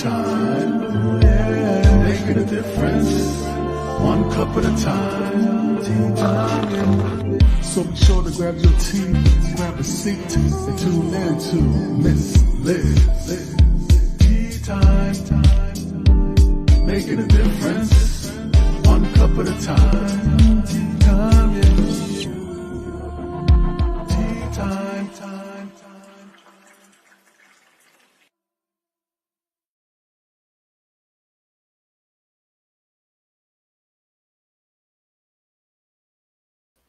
time, yeah, making a difference, one cup at a time. Tea time. So be sure to grab your tea, grab a seat, and tune in to Miss Liz. Tea time, making a difference, one cup at a time. Tea time, yeah. Tea time, time.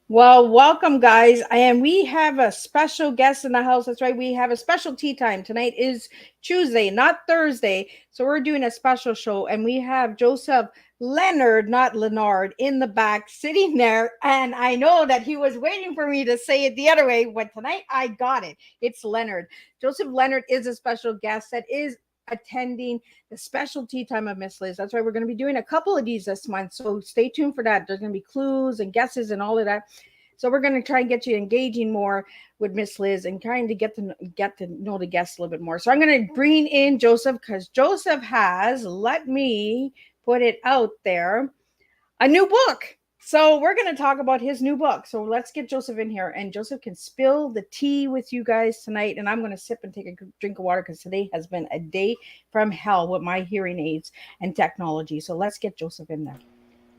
Well, welcome, guys. And we have a special guest in the house. That's right. We have a special tea time. Tonight is Tuesday, not Thursday. So we're doing a special show. And we have Joseph Leonard, not Leonard, in the back sitting there. And I know that he was waiting for me to say it the other way, but tonight I got it. It's Leonard. Joseph Leonard is a special guest that is attending the special tea time of Miss Liz. That's why we're going to be doing a couple of these this month. So stay tuned for that. There's going to be clues and guesses and all of that. So we're going to try and get you engaging more with Miss Liz and trying to get to know the guests a little bit more. So I'm going to bring in Joseph because Joseph has, let me put it out there, a new book. So we're going to talk about his new book. So let's get Joseph in here, and Joseph can spill the tea with you guys tonight. And I'm going to sip and take a drink of water because today has been a day from hell with my hearing aids and technology. So let's get Joseph in there.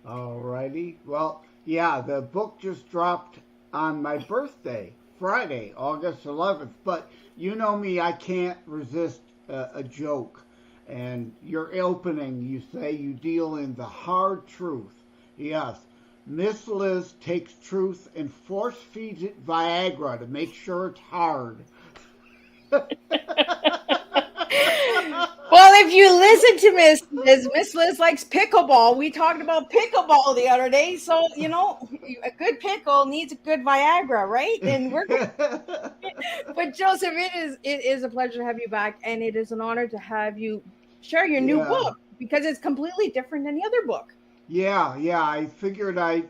All righty. Well, yeah, the book just dropped on my birthday, Friday, August 11th. But you know me, I can't resist a joke. And your opening, you say you deal in the hard truth. Yes, Miss Liz takes truth and force feeds it Viagra to make sure it's hard. Well, if you listen to Miss Liz likes pickleball. We talked about pickleball the other day. So, you know, a good pickle needs a good Viagra, right? And but Joseph, it is a pleasure to have you back. And it is an honor to have you share your new book because it's completely different than the other book. Yeah, I figured I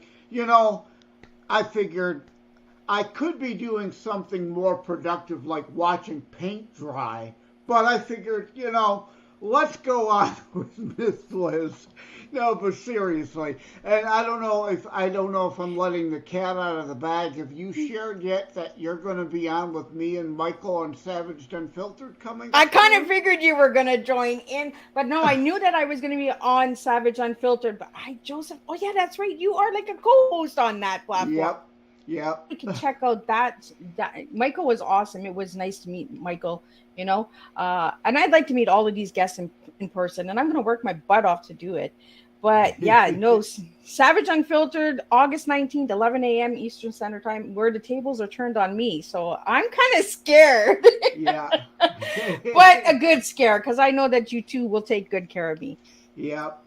figured I could be doing something more productive like watching paint dry, but I figured, let's go on with Miss Liz. No, but seriously, and I don't know if I'm letting the cat out of the bag. Have you shared yet that you're going to be on with me and Michael on Savaged Unfiltered coming? I kind of figured you were going to join in, but no, I knew that I was going to be on Savage Unfiltered. But Joseph, oh yeah, that's right, you are like a co-host on that platform. Yep. You can check out that. Michael was awesome. It was nice to meet Michael, and I'd like to meet all of these guests in person, and I'm going to work my butt off to do it. But yeah, no, Savage Unfiltered, August 19th, 11 a.m. Eastern Standard Time, where the tables are turned on me. So I'm kind of scared. Yeah. But a good scare, because I know that you two will take good care of me. Yep.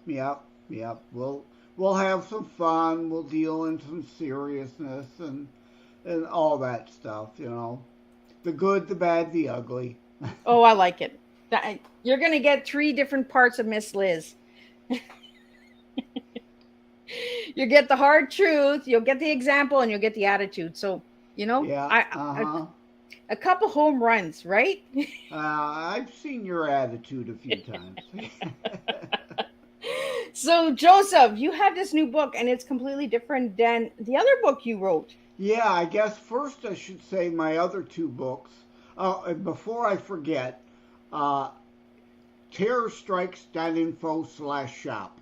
We'll have some fun. We'll deal in some seriousness and all that stuff, The good, the bad, the ugly. Oh, I like it. You're going to get 3 different parts of Miss Liz. You get the hard truth, you'll get the example, and you'll get the attitude. So, a couple home runs, right? I've seen your attitude a few times. So, Joseph, you have this new book, and it's completely different than the other book you wrote. Yeah, I guess first I should say my other 2 books. Before I forget, terrorstrikes.info/shop.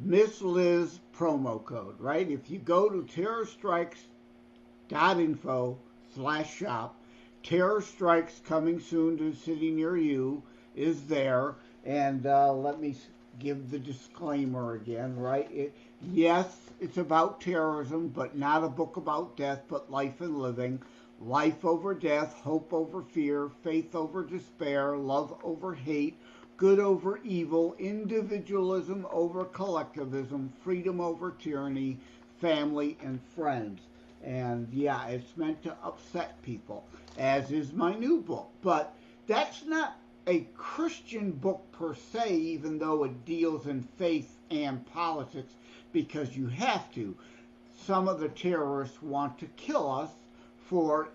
Miss Liz promo code, right? If you go to terrorstrikes.info/shop, Terror Strikes Coming Soon to a City Near You is there. And let me give the disclaimer again, right? Yes, it's about terrorism, but not a book about death, but life and living. Life over death, hope over fear, faith over despair, love over hate, good over evil, individualism over collectivism, freedom over tyranny, family and friends. And yeah, it's meant to upset people, as is my new book. But that's not a Christian book per se, even though it deals in faith and politics, because you have to. Some of the terrorists want to kill us for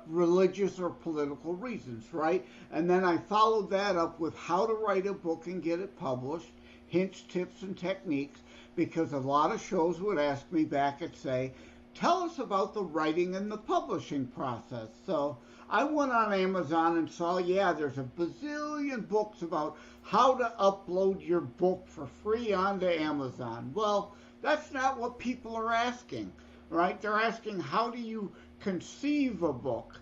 religious or political reasons, right? And then I followed that up with how to write a book and get it published, hints, tips, and techniques, because a lot of shows would ask me back and say, tell us about the writing and the publishing process. So I went on Amazon and saw, yeah, there's a bazillion books about how to upload your book for free onto Amazon. Well, that's not what people are asking, right? They're asking, how do you conceive a book?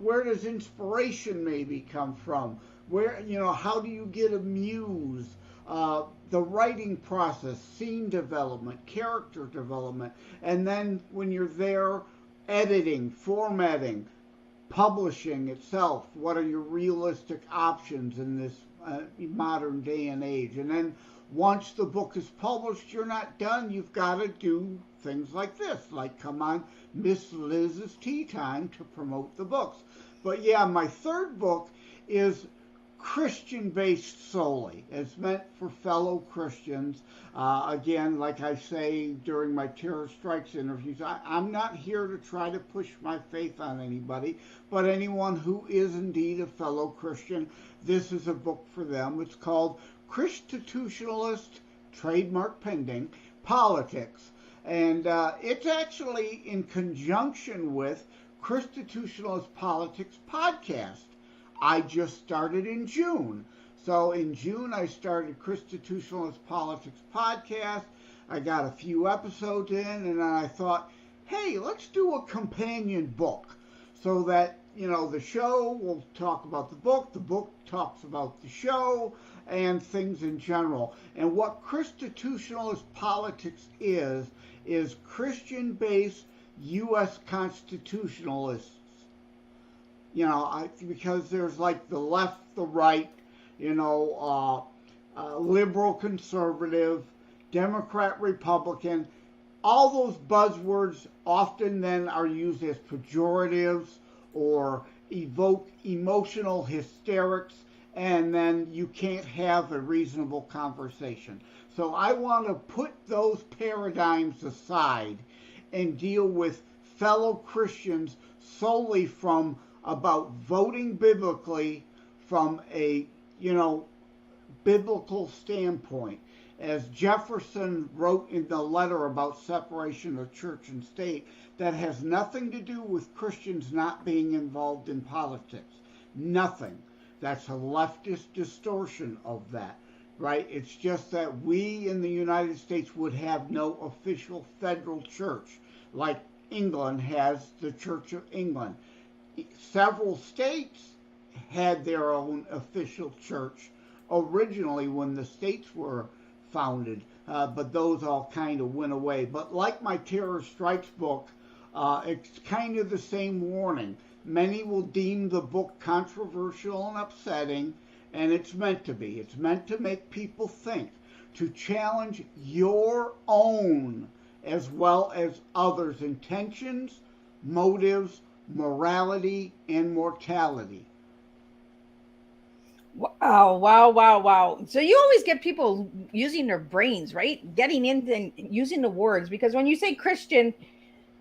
Where does inspiration maybe come from? Where, how do you get a muse? The writing process, scene development, character development, and then when you're there, editing, formatting, publishing itself. What are your realistic options in this modern day and age? And then once the book is published, you're not done. You've got to do things like this, like come on Miss Liz's Tea Time to promote the books. But yeah, my third book is Christian-based solely. It's meant for fellow Christians. Again, like I say during my Terror Strikes interviews, I'm not here to try to push my faith on anybody, but anyone who is indeed a fellow Christian, this is a book for them. It's called Christitutionalist, trademark pending, Politics. And it's actually in conjunction with Christitutionalist Politics podcast. I just started in June. So in June, I started Christitutionalist Politics podcast. I got a few episodes in, and then I thought, hey, let's do a companion book so that, the show will talk about the book talks about the show, and things in general. And what Christitutionalist Politics is Christian-based U.S. constitutionalists. Because there's like the left, the right, liberal, conservative, Democrat, Republican. All those buzzwords often then are used as pejoratives or evoke emotional hysterics, and then you can't have a reasonable conversation. So I want to put those paradigms aside and deal with fellow Christians solely from about voting biblically from a, biblical standpoint. As Jefferson wrote in the letter about separation of church and state, that has nothing to do with Christians not being involved in politics. Nothing. That's a leftist distortion of that, right? It's just that we in the United States would have no official federal church like England has the Church of England. Several states had their own official church originally when the states were founded, but those all kind of went away. But like my Terror Strikes book, it's kind of the same warning. Many will deem the book controversial and upsetting, and it's meant to be. It's meant to make people think, to challenge your own as well as others' intentions, motives, morality, and mortality. Wow. So you always get people using their brains, right? Getting into and using the words, because when you say Christian,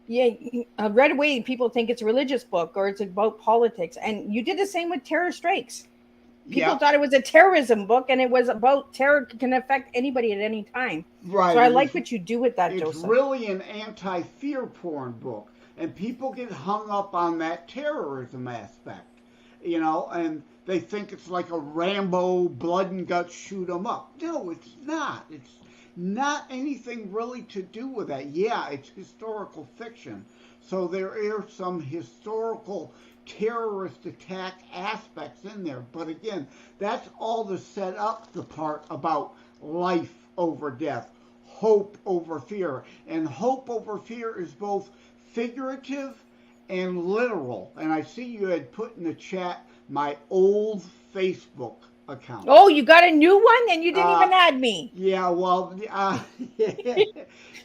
yeah, right away people think it's a religious book or it's about politics. And you did the same with Terror Strikes. People thought it was a terrorism book, and it was about terror can affect anybody at any time. Right. So I like what you do with that, it's Joseph. It's really an anti-fear porn book, and people get hung up on that terrorism aspect, and they think it's like a Rambo blood and guts shoot 'em up. No, it's not. It's not anything really to do with that. Yeah, it's historical fiction. So there are some historical terrorist attack aspects in there. But again, that's all to set up the part about life over death, hope over fear. And hope over fear is both figurative and literal. And I see you had put in the chat my old Facebook account. Oh, you got a new one, and you didn't even add me. Yeah, well, yeah.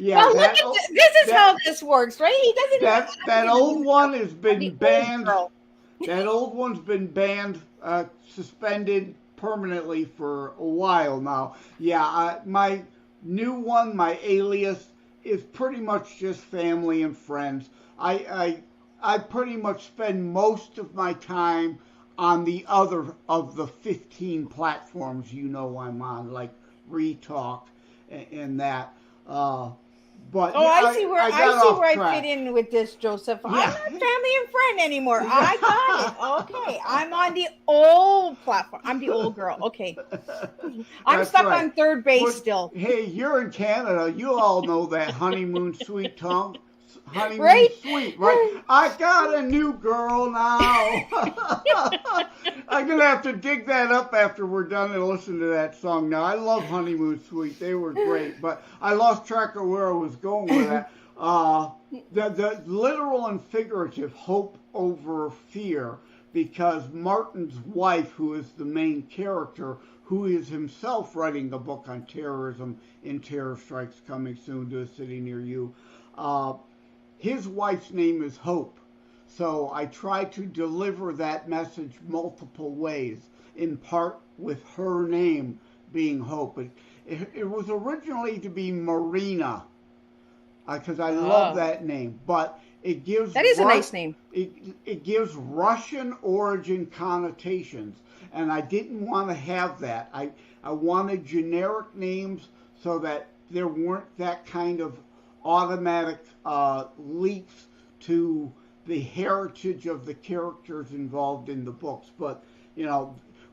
Well, look at this. This is how this works, right? He doesn't. That old one has been banned. That old one's been banned, suspended permanently for a while now. Yeah, my new one, my alias, is pretty much just family and friends. I I pretty much spend most of my time on the other of the 15 platforms I'm on, like Retalk and that. But Oh, yeah, I I got see off where I fit track. in with this, Joseph. I'm Yeah. not family and friend anymore. I got it. Okay. I'm on the old platform. I'm the old girl. Okay. I'm That's stuck right. on third base But still. hey, you're in Canada. You all know that honeymoon sweet tongue. Honeymoon Right? sweet, right? I got a new girl now. I'm gonna have to dig that up after we're done and listen to that song. Now I love honeymoon sweet; they were great, but I lost track of where I was going with that. The literal and figurative hope over fear, because Martin's wife, who is the main character, who is himself writing a book on terrorism and terror strikes coming soon to a city near you. His wife's name is Hope. So I try to deliver that message multiple ways, in part with her name being Hope. It was originally to be Marina, because I love that name, but it gives That is a nice name. it gives Russian origin connotations, and I didn't want to have that. I wanted generic names so that there weren't that kind of automatic leaps to the heritage of the characters involved in the books. But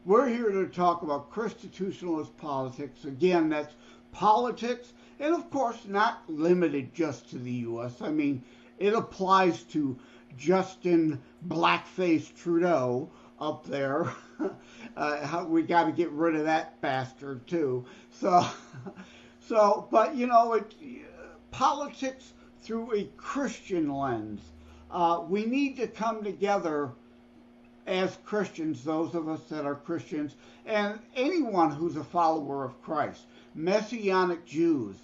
we're here to talk about constitutionalist politics. Again, that's politics, and of course not limited just to the U.S. I mean, it applies to Justin Blackface Trudeau up there. We got to get rid of that bastard too. But politics through a Christian lens. We need to come together as Christians, those of us that are Christians, and anyone who's a follower of Christ. Messianic Jews,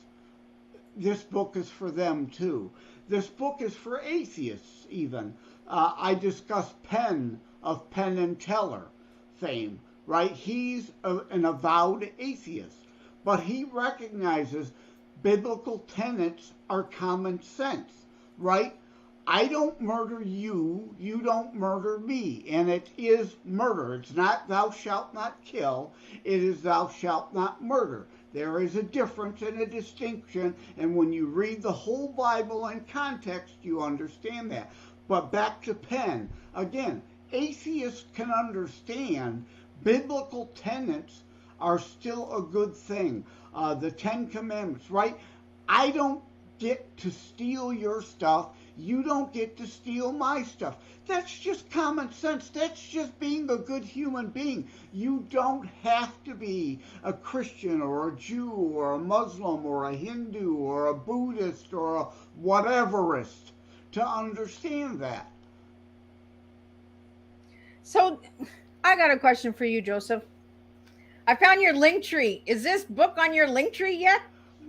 this book is for them too. This book is for atheists even. I discuss Penn of Penn and Teller fame, right? He's an avowed atheist, but he recognizes biblical tenets are common sense, right? I don't murder you, you don't murder me, and it is murder. It's not thou shalt not kill, it is thou shalt not murder. There is a difference and a distinction, and when you read the whole Bible in context, you understand that. But back to Penn, again, atheists can understand biblical tenets are still a good thing. The Ten Commandments, right? I don't get to steal your stuff. You don't get to steal my stuff. That's just common sense. That's just being a good human being. You don't have to be a Christian or a Jew or a Muslim or a Hindu or a Buddhist or a whateverist to understand that. So I got a question for you, Joseph. I found your link tree. Is this book on your link tree yet?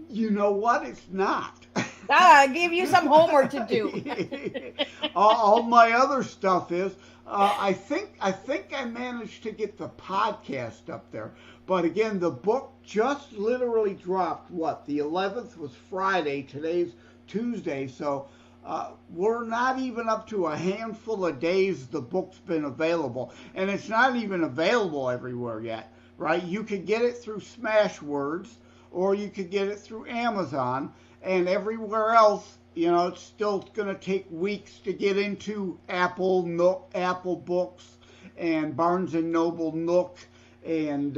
You know what? It's not. I gave you some homework to do. All my other stuff is. I think I managed to get the podcast up there, but again, the book just literally dropped. What, the 11th was Friday. Today's Tuesday, so we're not even up to a handful of days the book's been available, and it's not even available everywhere yet. Right? You could get it through Smashwords, or you could get it through Amazon, and everywhere else, it's still going to take weeks to get into Apple Books and Barnes and Noble Nook, and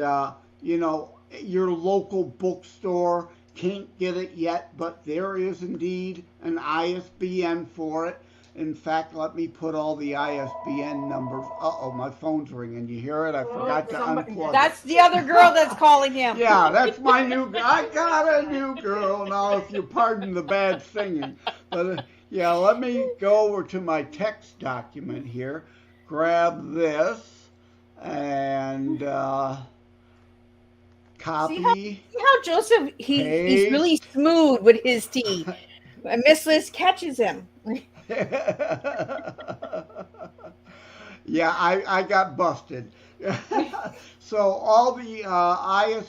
your local bookstore can't get it yet, but there is indeed an ISBN for it. In fact, let me put all the ISBN numbers. Uh-oh, my phone's ringing. You hear it? I forgot to unplug That's the other girl that's calling him. Yeah, that's my new girl. I got a new girl. Now, if you pardon the bad singing. But, yeah, let me go over to my text document here. Grab this and copy. See how Joseph, he's really smooth with his tea. And Miss Liz catches him. Yeah, I got busted. So all the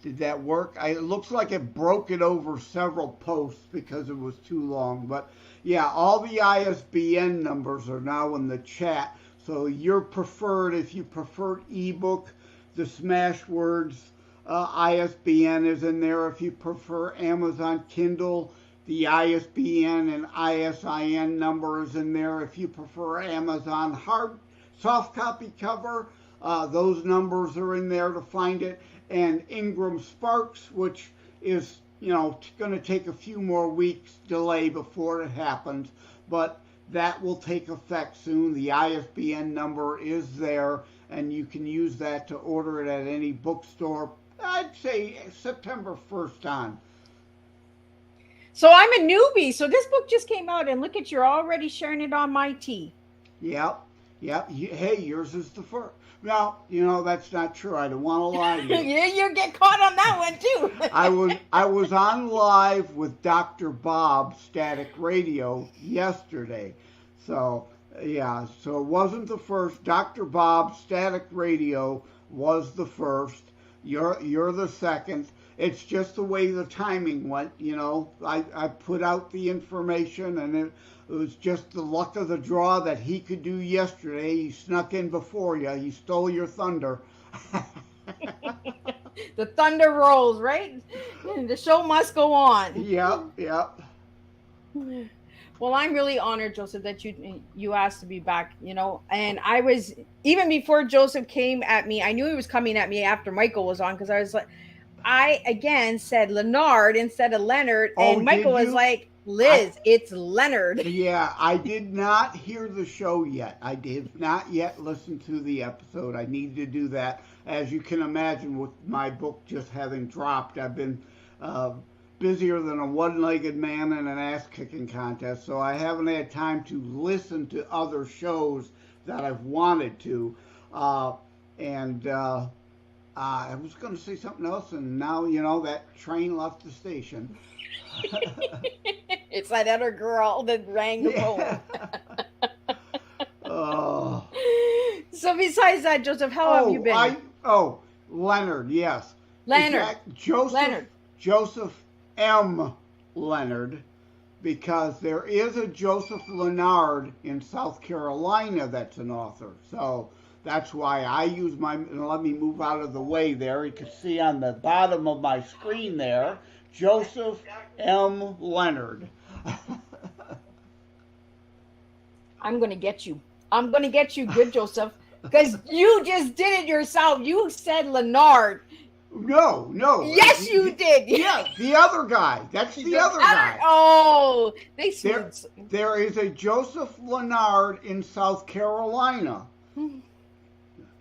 did that work? It looks like it broke it over several posts because it was too long. But Yeah, all the ISBN numbers are now in the chat. So your preferred, if you prefer ebook, the Smashwords ISBN is in there. If you prefer Amazon Kindle, the ISBN and ISIN number is in there. If you prefer Amazon soft copy cover, those numbers are in there to find it. And Ingram Sparks, which is going to take a few more weeks delay before it happens, but that will take effect soon. The ISBN number is there, and you can use that to order it at any bookstore. I'd say September 1st on. So I'm a newbie. So this book just came out, and look at, you're already sharing it on my tea. Yep. Hey, yours is the first. Now, that's not true. I don't want to lie to you. Yeah, you get caught on that one too. I was on live with Dr. Bob Static Radio yesterday. So, yeah, so it wasn't the first. Dr. Bob Static Radio was the first. You're the second. It's just the way the timing went, I put out the information, and it was just the luck of the draw that he could do yesterday. He snuck in before you. He stole your thunder. The thunder rolls, right? The show must go on. Yep. Well, I'm really honored, Joseph, that you asked to be back, and I was, even before Joseph came at me, I knew he was coming at me after Michael was on, because I was like, I again said Leonard instead of Leonard, and Michael was like, Liz, it's Leonard. Yeah, I did not hear the show yet. I did not yet listen to the episode. I need to do that. As you can imagine, with my book just having dropped, I've been busier than a one-legged man in an ass-kicking contest, so I haven't had time to listen to other shows that I've wanted to. I was going to say something else, and now, that train left the station. It's that other girl that rang the phone. Oh. So besides that, Joseph, how have you been? Leonard, yes. Leonard. Joseph M. Leonard, because there is a Joseph Leonard in South Carolina that's an author. So that's why I use let me move out of the way there. You can see on the bottom of my screen there, Joseph M. Leonard. I'm going to get you. I'm going to get you good, Joseph, because you just did it yourself. You said Leonard. No. Yes, you did. Yeah, the other guy. That's the other guy. Oh, there is a Joseph Leonard in South Carolina.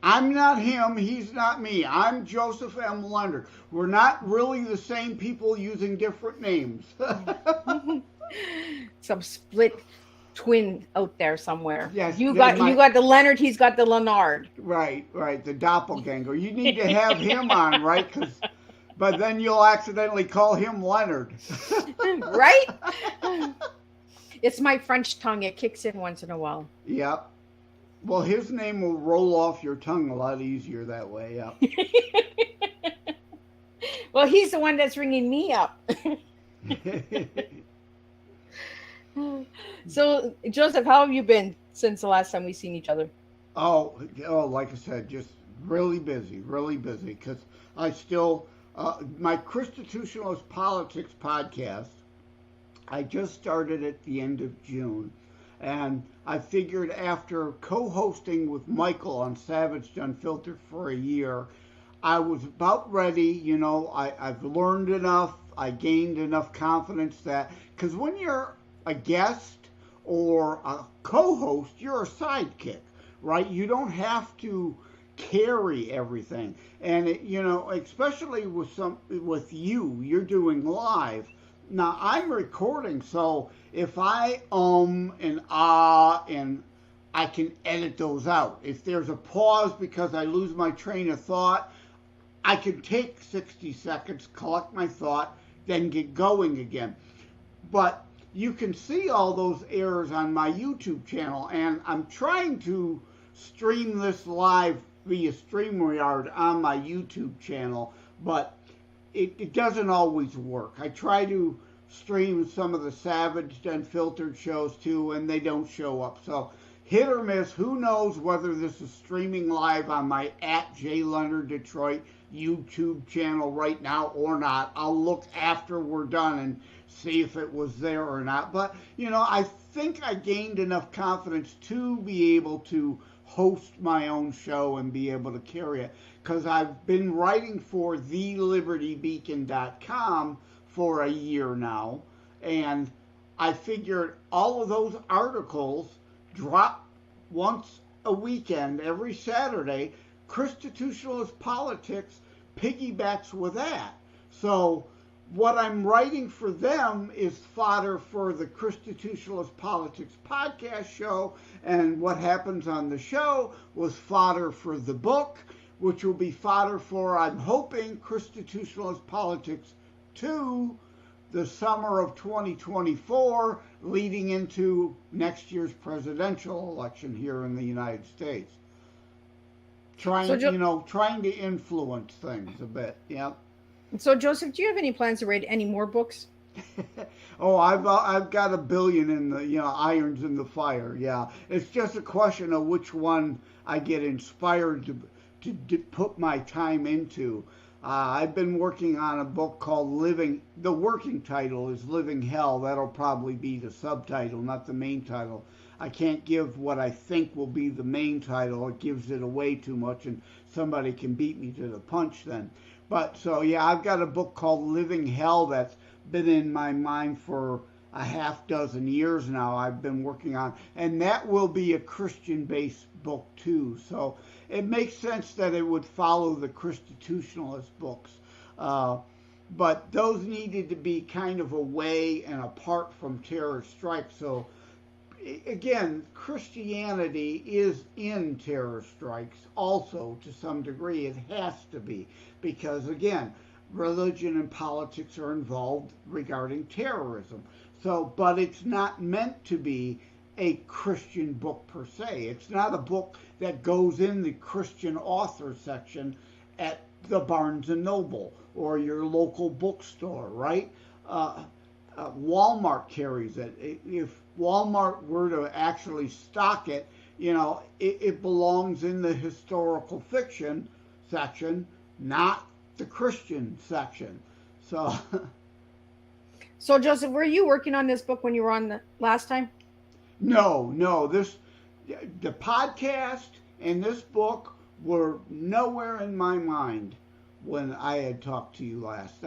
I'm not him. He's not me. I'm Joseph M. Leonard. We're not really the same people using different names. Some split twin out there somewhere. Yes, you got the Leonard. He's got the Leonard. Right. The doppelganger. You need to have him on, right? But then you'll accidentally call him Leonard. Right? It's my French tongue. It kicks in once in a while. Yep. Well, his name will roll off your tongue a lot easier that way. Yeah. Well, he's the one that's ringing me up. So, Joseph, how have you been since the last time we've seen each other? Oh, like I said, just really busy, because I still, my Constitutionalist Politics podcast, I just started at the end of June, and I figured after co-hosting with Michael on Savage Unfiltered for a year, I was about ready. I've learned enough, I gained enough confidence that, because when you're a guest or a co-host, you're a sidekick, right? You don't have to carry everything, and especially with you're doing live. Now I'm recording, so if I and ah, and I can edit those out. If there's a pause because I lose my train of thought, I can take 60 seconds, collect my thought, then get going again. But you can see all those errors on my YouTube channel, and I'm trying to stream this live via StreamYard on my YouTube channel, but it doesn't always work. I try to stream some of the savaged and filtered shows too, and they don't show up. So hit or miss. Who knows whether this is streaming live on my @JLeonardDetroit YouTube channel right now or not. I'll look after we're done and see if it was there or not. But, I think I gained enough confidence to be able to host my own show and be able to carry it. Because I've been writing for thelibertybeacon.com for a year now. And I figured all of those articles drop once a weekend, every Saturday. Constitutionalist Politics piggybacks with that. So what I'm writing for them is fodder for the Constitutionalist Politics podcast show, and what happens on the show was fodder for the book, which will be fodder for, I'm hoping, Constitutionalist Politics 2, the summer of 2024, leading into next year's presidential election here in the United States. Trying to influence things a bit, yeah. So, Joseph, do you have any plans to write any more books? Oh, I've got a billion in the irons in the fire. Yeah, it's just a question of which one I get inspired to put my time into. I've been working on a book called Living. The working title is Living Hell. That'll probably be the subtitle, not the main title. I can't give what I think will be the main title. It gives it away too much, and somebody can beat me to the punch then. But so yeah, I've got a book called Living Hell that's been in my mind for a half dozen years now. I've been working on, and that will be a Christian-based book too. So it makes sense that it would follow the Constitutionalist books. But those needed to be kind of away and apart from Terror Strike. So again, Christianity is in Terror Strikes also to some degree. It has to be, because again, religion and politics are involved regarding terrorism. So, but it's not meant to be a Christian book per se. It's not a book that goes in the Christian author section at the Barnes and Noble or your local bookstore, right? Walmart carries it. If Walmart were to actually stock it, it belongs in the historical fiction section, not the Christian section. So, So, Joseph, were you working on this book when you were on the last time? No. The podcast and this book were nowhere in my mind when I had talked to you last.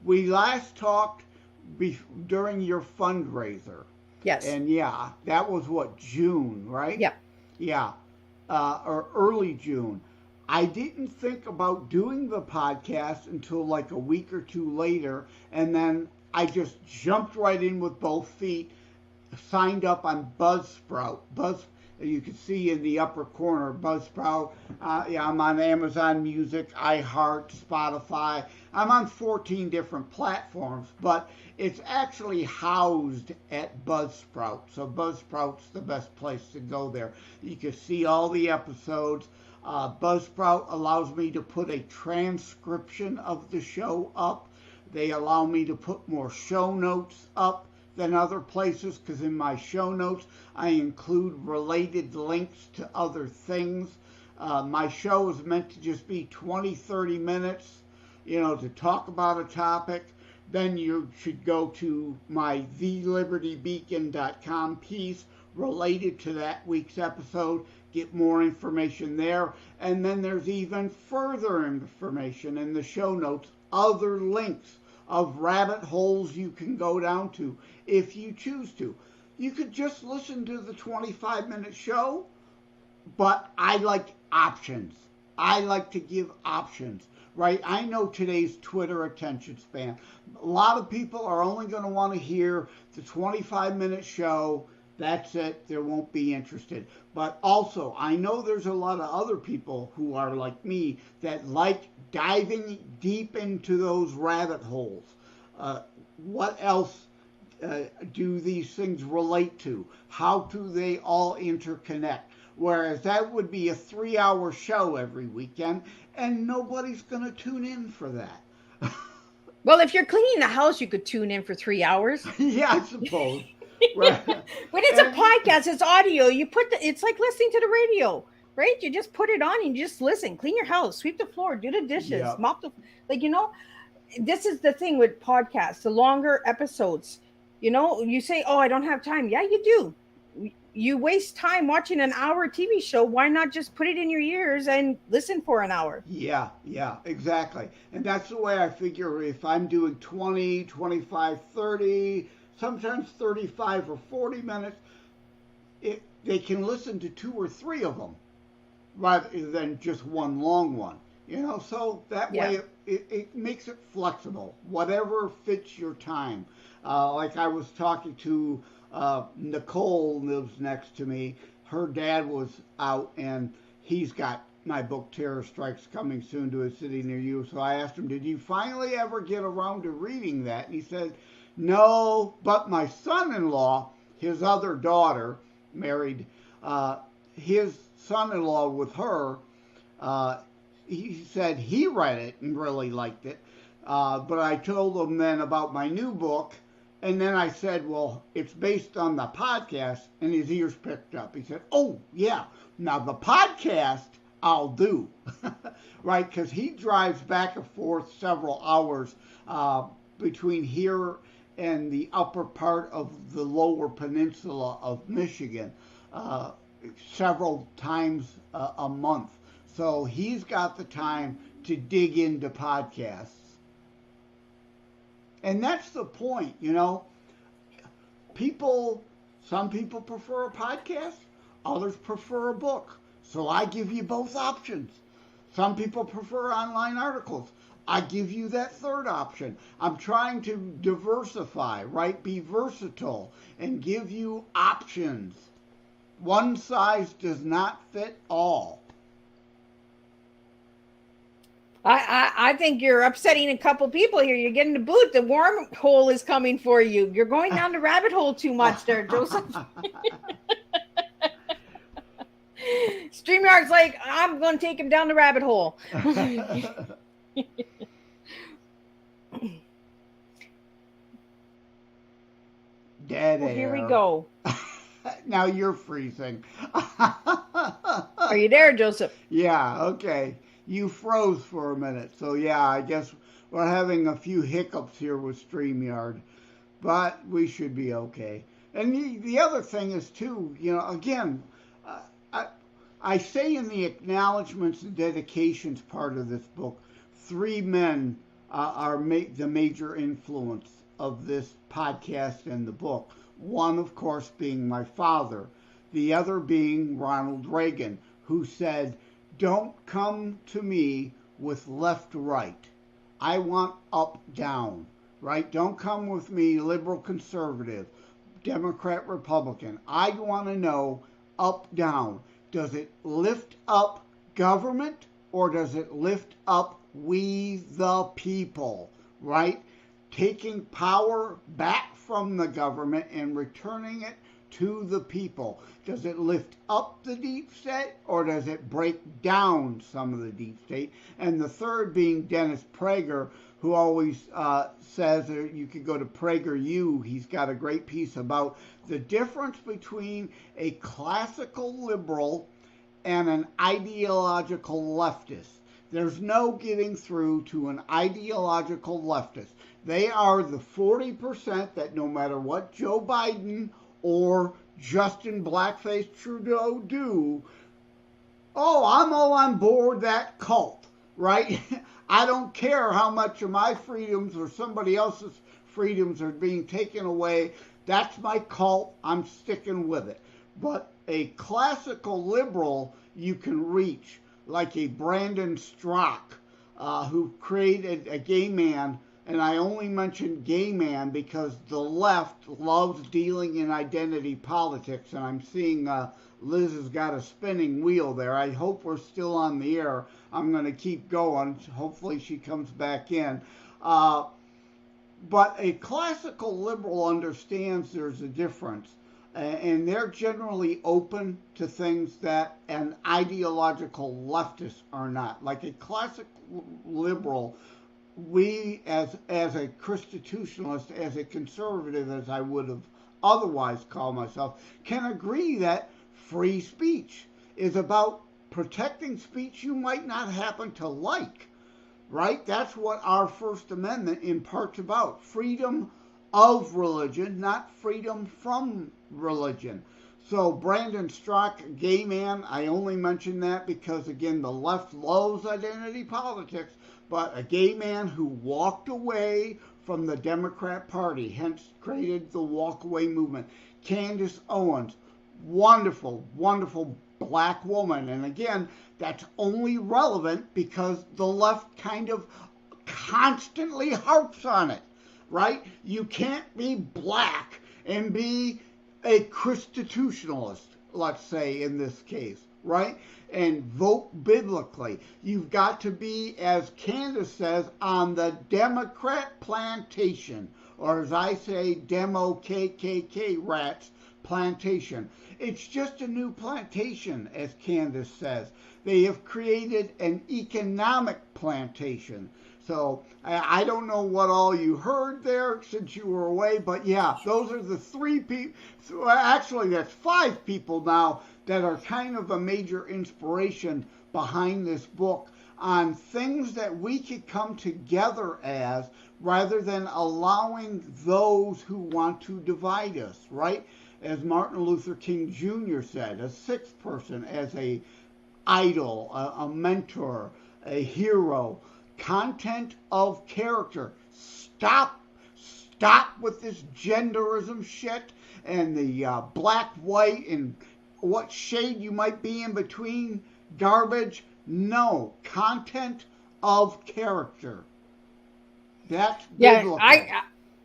We last talked during your fundraiser. Yes. And yeah, that was what, June, right? Yeah. Yeah, or early June. I didn't think about doing the podcast until like a week or two later, and then I just jumped right in with both feet, signed up on Buzzsprout. You can see in the upper corner, Buzzsprout. I'm on Amazon Music, iHeart, Spotify. I'm on 14 different platforms, but it's actually housed at Buzzsprout. So Buzzsprout's the best place to go there. You can see all the episodes. Buzzsprout allows me to put a transcription of the show up. They allow me to put more show notes up than other places, because in my show notes I include related links to other things. My show is meant to just be 20-30 minutes, to talk about a topic. Then you should go to my thelibertybeacon.com piece related to that week's episode, get more information there. And then there's even further information in the show notes, other links of rabbit holes you can go down to if you choose to. You could just listen to the 25-minute show, but I like options. I like to give options, right? I know today's Twitter attention span. A lot of people are only going to want to hear the 25-minute show. That's it. They won't be interested. But also, I know there's a lot of other people who are like me that like diving deep into those rabbit holes. What else do these things relate to? How do they all interconnect? Whereas that would be a 3-hour show every weekend, and nobody's going to tune in for that. Well, if you're cleaning the house, you could tune in for 3 hours. Yeah, I suppose. Right. When it's a And podcast, it's audio. It's like listening to the radio, right? You just put it on and you just listen. Clean your house, sweep the floor, do the dishes, yeah, mop the like. This is the thing with podcasts. The longer episodes, you say, "Oh, I don't have time." Yeah, you do. You waste time watching an hour TV show. Why not just put it in your ears and listen for an hour? yeah, exactly. And that's the way I figure if I'm doing 20, 25, 30, sometimes 35 or 40 minutes, they can listen to two or three of them rather than just one long one. So that Yeah. way it makes it flexible, whatever fits your time. Like I was talking to Nicole, lives next to me. Her dad was out, and he's got my book Terror Strikes coming soon to a city near you. So I asked him, "Did you finally ever get around to reading that?" And he said, "No, but my son-in-law, his other daughter, married his son-in-law with her." Uh, he said he read it and really liked it. But I told him then about my new book. And then I said, "Well, it's based on the podcast." And his ears picked up. He said, "Oh, yeah. Now the podcast I'll do." Right? Because he drives back and forth several hours between here and the upper part of the lower peninsula of Michigan uh, several times a month. So he's got the time to dig into podcasts. And that's the point. People, some people prefer a podcast, others prefer a book. So I give you both options. Some people prefer online articles. I give you that third option. I'm trying to diversify, right? Be versatile and give you options. One size does not fit all. I think you're upsetting a couple people here. You're getting the boot. The wormhole is coming for you. You're going down the rabbit hole too much there, Joseph. StreamYard's like, I'm going to take him down the rabbit hole. Dead Well, air. here we go. Now you're freezing. Are you there, Joseph? Yeah, okay. You froze for a minute. So, yeah, I guess we're having a few hiccups here with StreamYard, but we should be okay. And the other thing is, too, again, I, I say in the acknowledgments and dedications part of this book, three men are the major influence of this podcast and the book. One, of course, being my father. The other being Ronald Reagan, who said, "Don't come to me with left right. I want up down," right? Don't come with me liberal conservative, Democrat Republican. I want to know up down. Does it lift up government or does it lift up we the people, right? Taking power back from the government and returning it to the people. Does it lift up the deep state or does it break down some of the deep state? And the third being Dennis Prager, who always says, you could go to PragerU, he's got a great piece about the difference between a classical liberal and an ideological leftist. There's no getting through to an ideological leftist. They are the 40% that no matter what Joe Biden or Justin Blackface Trudeau do, oh, I'm all on board that cult, right? I don't care how much of my freedoms or somebody else's freedoms are being taken away. That's my cult. I'm sticking with it. But a classical liberal you can reach, like a Brandon Strock, who created a gay man. And I only mention gay man because the left loves dealing in identity politics. And I'm seeing Liz has got a spinning wheel there. I hope we're still on the air. I'm going to keep going. Hopefully she comes back in. But a classical liberal understands there's a difference. And they're generally open to things that an ideological leftist are not. Like a classic liberal we as a constitutionalist, as a conservative, as I would have otherwise called myself, can agree that free speech is about protecting speech you might not happen to like, right? That's what our First Amendment in part's about. Freedom of religion, not freedom from religion. So Brandon Strzok, gay man, I only mention that because, again, the left loves identity politics, but a gay man who walked away from the Democrat Party, hence created the walkaway movement. Candace Owens, wonderful, wonderful black woman. And again, that's only relevant because the left kind of constantly harps on it, right? You can't be black and be a constitutionalist, let's say in this case, right? And vote biblically. You've got to be, as Candace says, on the Democrat plantation, or as I say, Demo KKK rats plantation. It's just a new plantation, as Candace says. They have created an economic plantation. So I don't know what all you heard there since you were away, but yeah, those are the three people. Actually, that's five people now that are kind of a major inspiration behind this book on things that we could come together as, rather than allowing those who want to divide us, right? As Martin Luther King Jr. said, a sixth person as a idol, a mentor, a hero. Content of character. Stop with this genderism shit and the black, white, and what shade you might be in between garbage. No, content of character. That's biblical.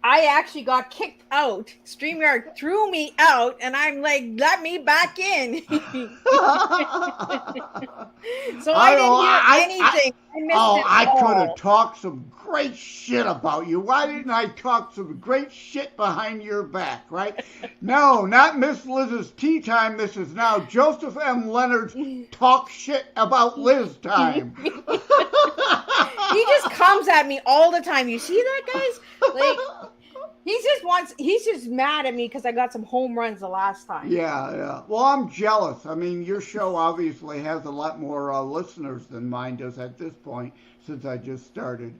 I actually got kicked out. StreamYard threw me out, and I'm like, let me back in. So I didn't hear anything. I missed it I all. could have talked some great shit about you. Why didn't I talk some great shit behind your back, right? No, not Miss Liz's Tea Time. This is now Joseph M. Leonard's Talk Shit About Liz Time. He just comes at me all the time. You see that, guys? Like, he's just mad at me because I got some home runs the last time. Yeah. Well, I'm jealous. I mean, your show obviously has a lot more listeners than mine does at this point, since I just started.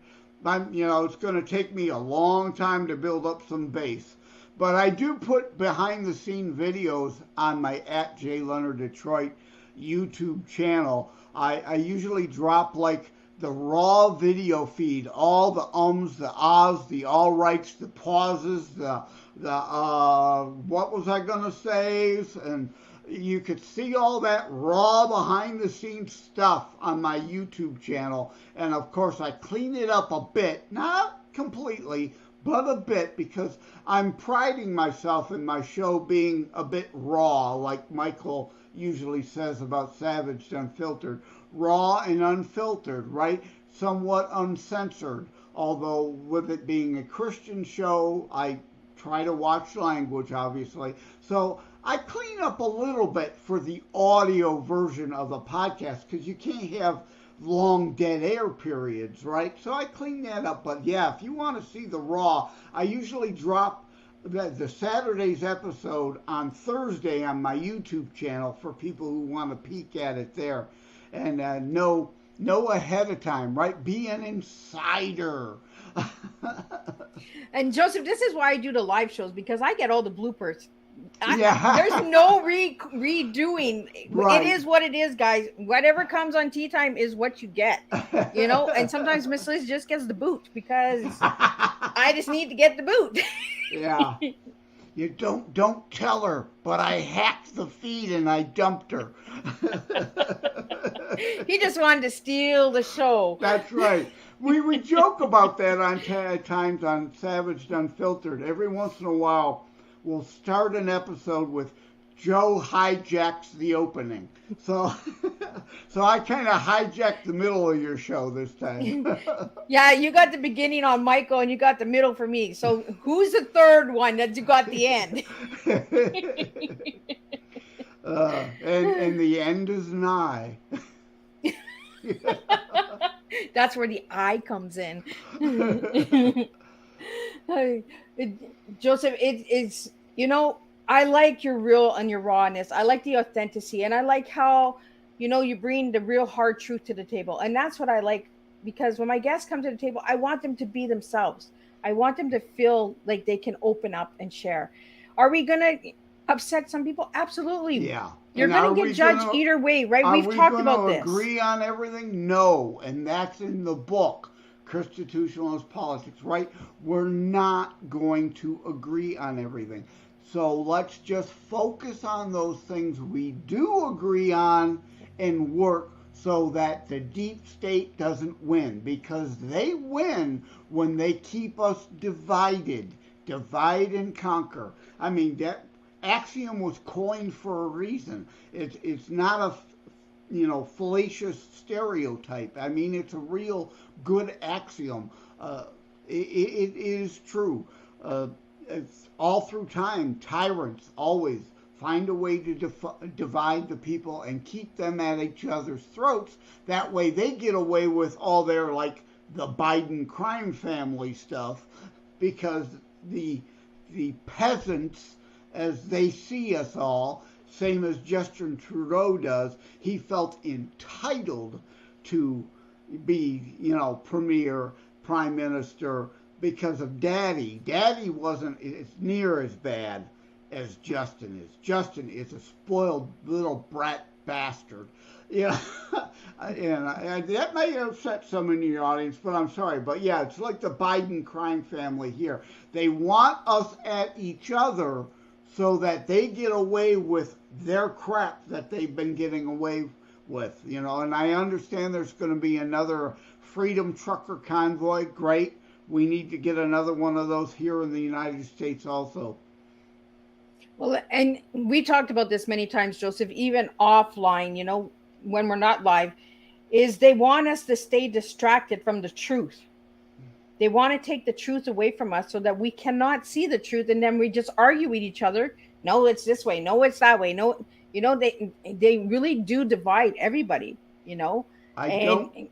It's going to take me a long time to build up some base. But I do put behind-the-scene videos on my @JLeonardDetroit YouTube channel. I usually drop, like, the raw video feed, all the ums, the ahs, the all rights, the pauses, the what was I gonna say? And you could see all that raw behind the scenes stuff on my YouTube channel. And of course I clean it up a bit, not completely, but a bit, because I'm priding myself in my show being a bit raw, like Michael usually says about Savaged Unfiltered. Raw and unfiltered, right? Somewhat uncensored. Although with it being a Christian show, I try to watch language, obviously. So I clean up a little bit for the audio version of the podcast, because you can't have long dead air periods, right? So I clean that up. But yeah, if you want to see the raw, I usually drop the Saturday's episode on Thursday on my YouTube channel for people who want to peek at it there. And know ahead of time, right? Be an insider. And Joseph, this is why I do the live shows, because I get all the bloopers. Yeah. There's no redoing. Right. It is what it is, guys. Whatever comes on Tea Time is what you get. And sometimes Miss Liz just gets the boot because I just need to get the boot. Yeah. You don't tell her, but I hacked the feed and I dumped her. He just wanted to steal the show. That's right. We joke about that on times on Savaged Unfiltered. Every once in a while, we'll start an episode with Joe hijacks the opening. So I kind of hijacked the middle of your show this time. Yeah, you got the beginning on Michael and you got the middle for me. So who's the third one that you got the end? And the end is nigh. That's where the I comes in. Joseph, it's, I like your real and your rawness. I like the authenticity, and I like how, you bring the real hard truth to the table. And that's what I like, because when my guests come to the table, I want them to be themselves. I want them to feel like they can open up and share. Are we going to upset some people? Absolutely. Yeah. You're And going are to we get judged gonna either way, right? are We've we talked going about to this. agree on everything? No, and that's in the book, Constitutionalist Politics, right? We're not going to agree on everything. So let's just focus on those things we do agree on and work so that the deep state doesn't win, because they win when they keep us divided. Divide and conquer. I mean, that axiom was coined for a reason. It's not a fallacious stereotype. I mean, it's a real good axiom. It is true. It's all through time, tyrants always find a way to divide the people and keep them at each other's throats. That way they get away with all their, like, the Biden crime family stuff, because the peasants, as they see us all, same as Justin Trudeau does, he felt entitled to be, premier, prime minister, because of Daddy. Daddy wasn't as near as bad as Justin is. Justin is a spoiled little brat bastard. Yeah, and that may upset some in your audience, but I'm sorry. But yeah, it's like the Biden crime family here. They want us at each other so that they get away with their crap that they've been getting away with, and I understand there's going to be another Freedom Trucker Convoy. Great. We need to get another one of those here in the United States also. Well, and we talked about this many times, Joseph, even offline, when we're not live, is they want us to stay distracted from the truth. They want to take the truth away from us so that we cannot see the truth, and then we just argue with each other. No, it's this way. No, it's that way. No, they really do divide everybody, I and don't,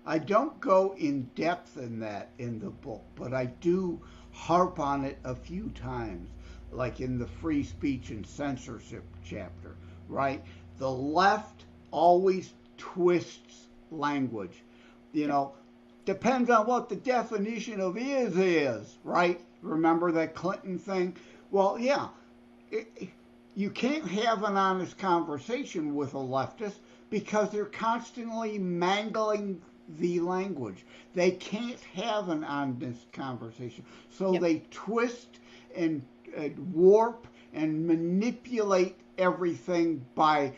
I don't go in depth in that in the book, but I do harp on it a few times, like in the free speech and censorship chapter, right? The left always twists language, depends on what the definition of is, right? Remember that Clinton thing? Well, yeah, you can't have an honest conversation with a leftist because they're constantly mangling the language. They can't have an honest conversation. So Yep. they twist and warp and manipulate everything by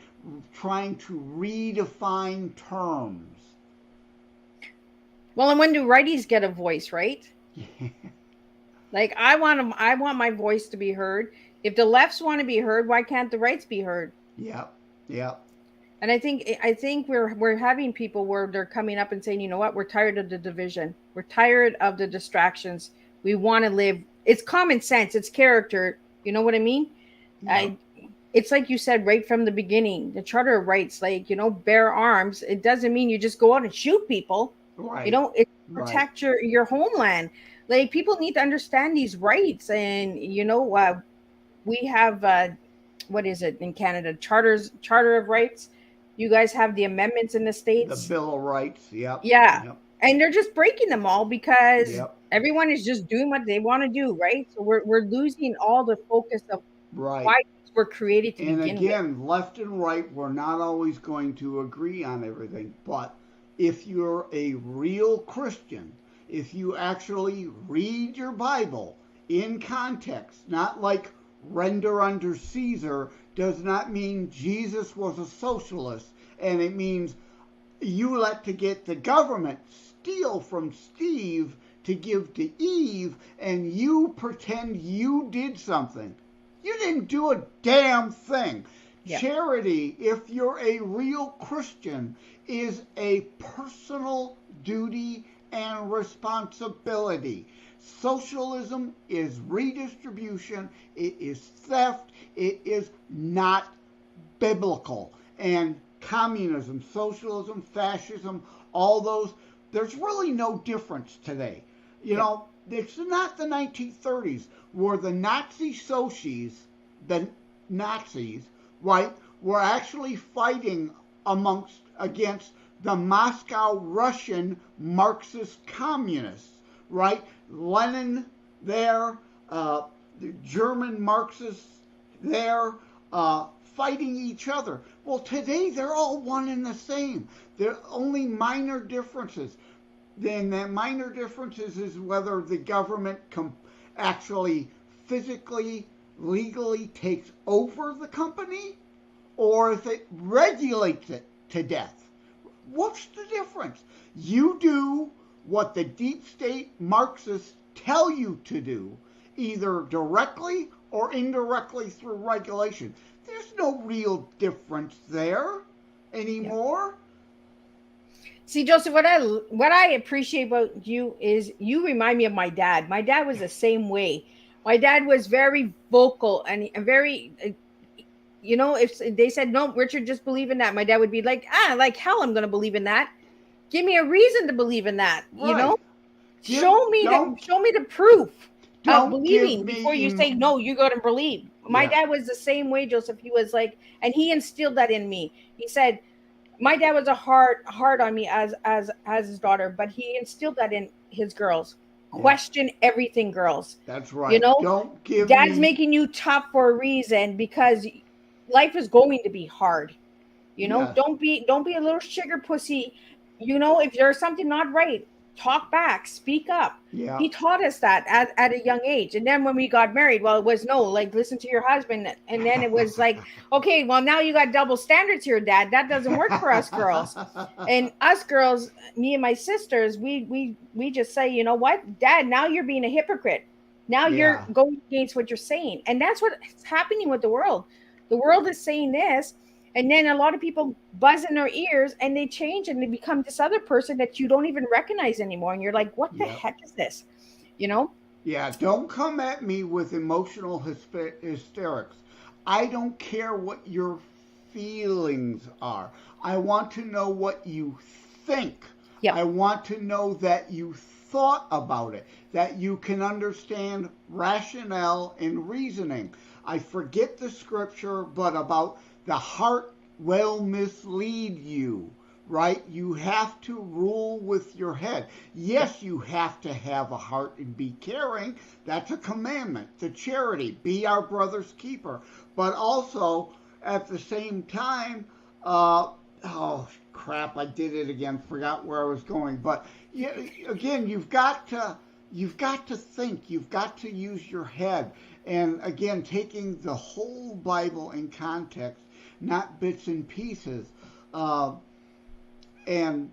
trying to redefine terms. Well, and when do righties get a voice, right? Like I want my voice to be heard. If the lefts want to be heard, why can't the rights be heard? Yep, yep. And I think we're having people where they're coming up and saying, you know what, we're tired of the division. We're tired of the distractions. We want to live. It's common sense. It's character. You know what I mean? Yep. It's like you said right from the beginning, the Charter of Rights, like, bear arms. It doesn't mean you just go out and shoot people. Right. It Right. protect your homeland. Like people need to understand these rights, and we have what is it in Canada? Charter of Rights. You guys have the amendments in the The states. Bill of Rights. Yep. Yeah, Yep. and they're just breaking them all because Yep. everyone is just doing what they want to do, right? So we're losing all the focus of Right. why these were created to And begin with. again, left and right, we're not always going to agree on everything. But if you're a real Christian, if you actually read your Bible in context, not like render under Caesar, does not mean Jesus was a socialist. And it means you let to get the government steal from Steve to give to Eve, and you pretend you did something. You didn't do a damn thing. Yeah. Charity, if you're a real Christian, is a personal duty and responsibility. Socialism is redistribution. It is theft. It is not biblical. And communism, socialism, fascism, all those, there's really no difference today. You know, it's not the 1930s where the Nazi Socies, the Nazis, right, were actually fighting against the Moscow Russian Marxist communists, right? Lenin there, the German Marxists there, fighting each other. Well, today they're all one and the same. There are only minor differences. Then that minor differences is whether the government actually physically, legally takes over the company or if it regulates it to death. What's the difference? You do what the deep state Marxists tell you to do, either directly or indirectly through regulation. There's no real difference there anymore. See, Joseph, what I appreciate about you is you remind me of my dad. My dad was the same way. My dad was very vocal and very, if they said, no, Richard, just believe in that, my dad would be like, like hell, I'm going to believe in that. Give me a reason to believe in that, Right. Show me the proof of believing before you say, no, you got to believe. My dad was the same way, Joseph. He was like, and he instilled that in me. He said, my dad was a hard on me as his daughter, but he instilled that in his girls. Question everything, girls. That's right. Don't give Dad's making you tough for a reason because life is going to be hard. Don't be a little sugar pussy. If there's something not right, talk back, speak up. Yeah. He taught us that at a young age. And then when we got married, well, it was listen to your husband. And then it was like, okay, well, now you got double standards here, Dad. That doesn't work for us girls. And us girls, me and my sisters, we just say, you know what, Dad, now you're being a hypocrite. Now you're going against what you're saying. And that's what's happening with the world. The world is saying this. And then a lot of people buzz in their ears and they change and they become this other person that you don't even recognize anymore. And you're like, what the heck is this? Yeah, don't come at me with emotional hysterics. I don't care what your feelings are. I want to know what you think. Yep. I want to know that you thought about it, that you can understand rationale and reasoning. I forget the scripture, but about the heart will mislead you, right? You have to rule with your head. Yes, you have to have a heart and be caring. That's a commandment. The charity, be our brother's keeper. But also, at the same time, oh, crap, I did it again. Forgot where I was going. But again, you've got to think. You've got to use your head. And again, taking the whole Bible in context, not bits and pieces, and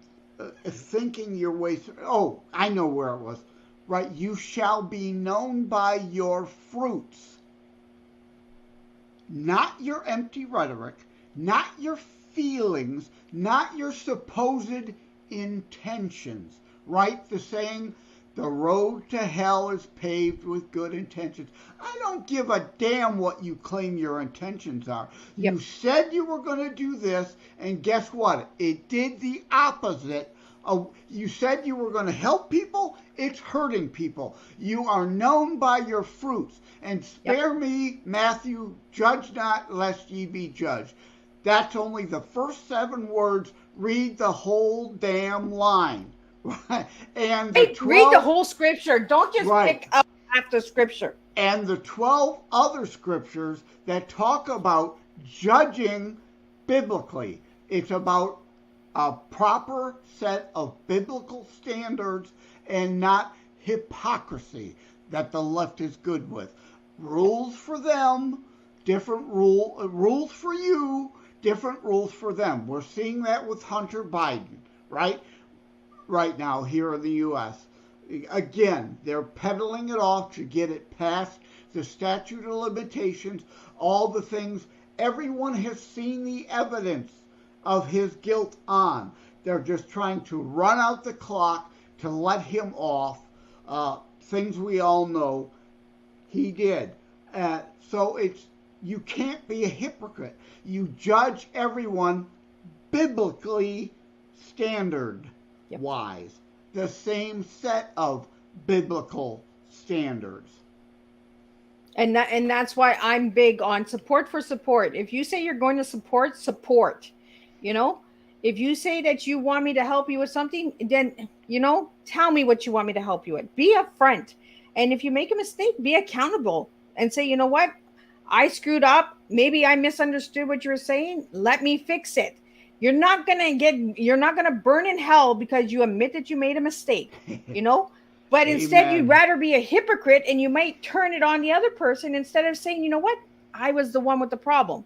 thinking your way through. Oh, I know where it was. Right, you shall be known by your fruits. Not your empty rhetoric, not your feelings, not your supposed intentions. Right, the saying, the road to hell is paved with good intentions. I don't give a damn what you claim your intentions are. Yep. You said you were going to do this, and guess what? It did the opposite. You said you were going to help people, it's hurting people. You are known by your fruits. And spare me, Matthew, judge not, lest ye be judged. That's only the first 7 words. Read the whole damn line. And read the whole scripture. Don't just pick up half the scripture. And the 12 other scriptures that talk about judging biblically. It's about a proper set of biblical standards and not hypocrisy that the left is good with. Rules for them, different rules for you, different rules for them. We're seeing that with Hunter Biden, right? Right now here in the U.S. Again, they're peddling it off to get it past the statute of limitations, all the things. Everyone has seen the evidence of his guilt on. They're just trying to run out the clock to let him off. Things we all know he did. So you can't be a hypocrite. You judge everyone biblically standard Yep. wise. The same set of biblical standards. And that's why I'm big on support for support. If you say you're going to support. You know, if you say that you want me to help you with something, then tell me what you want me to help you with. Be upfront. And if you make a mistake, be accountable and say, you know what? I screwed up. Maybe I misunderstood what you were saying. Let me fix it. You're not gonna burn in hell because you admit that you made a mistake, you know? But instead, you'd Amen. rather be a hypocrite and you might turn it on the other person instead of saying, you know what? I was the one with the problem.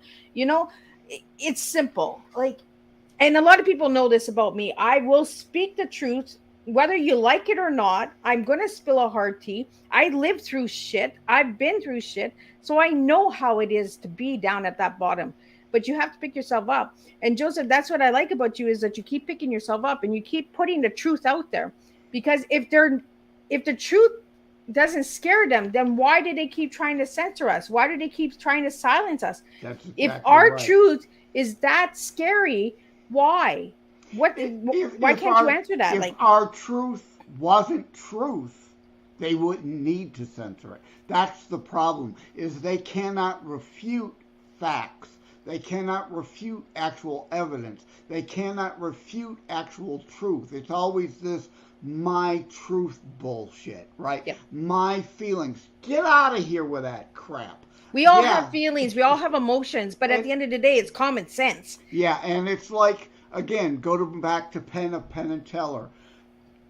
It's simple. Like, and a lot of people know this about me. I will speak the truth, whether you like it or not. I'm going to spill a hard tea. I lived through shit. I've been through shit. So I know how it is to be down at that bottom. But you have to pick yourself up. And Joseph, that's what I like about you, is that you keep picking yourself up and you keep putting the truth out there. Because if the truth doesn't scare them, then why do they keep trying to censor us? Why do they keep trying to silence us? That's exactly If our right. truth is that scary, why? Why can't you answer that? If our truth wasn't truth, they wouldn't need to censor it. That's the problem, is they cannot refute facts. They cannot refute actual evidence. They cannot refute actual truth. It's always this my truth bullshit, right? Yep. My feelings. Get out of here with that crap. We all have feelings. We all have emotions. But at the end of the day, it's common sense. Yeah, and it's like, again, back to Penn and Teller.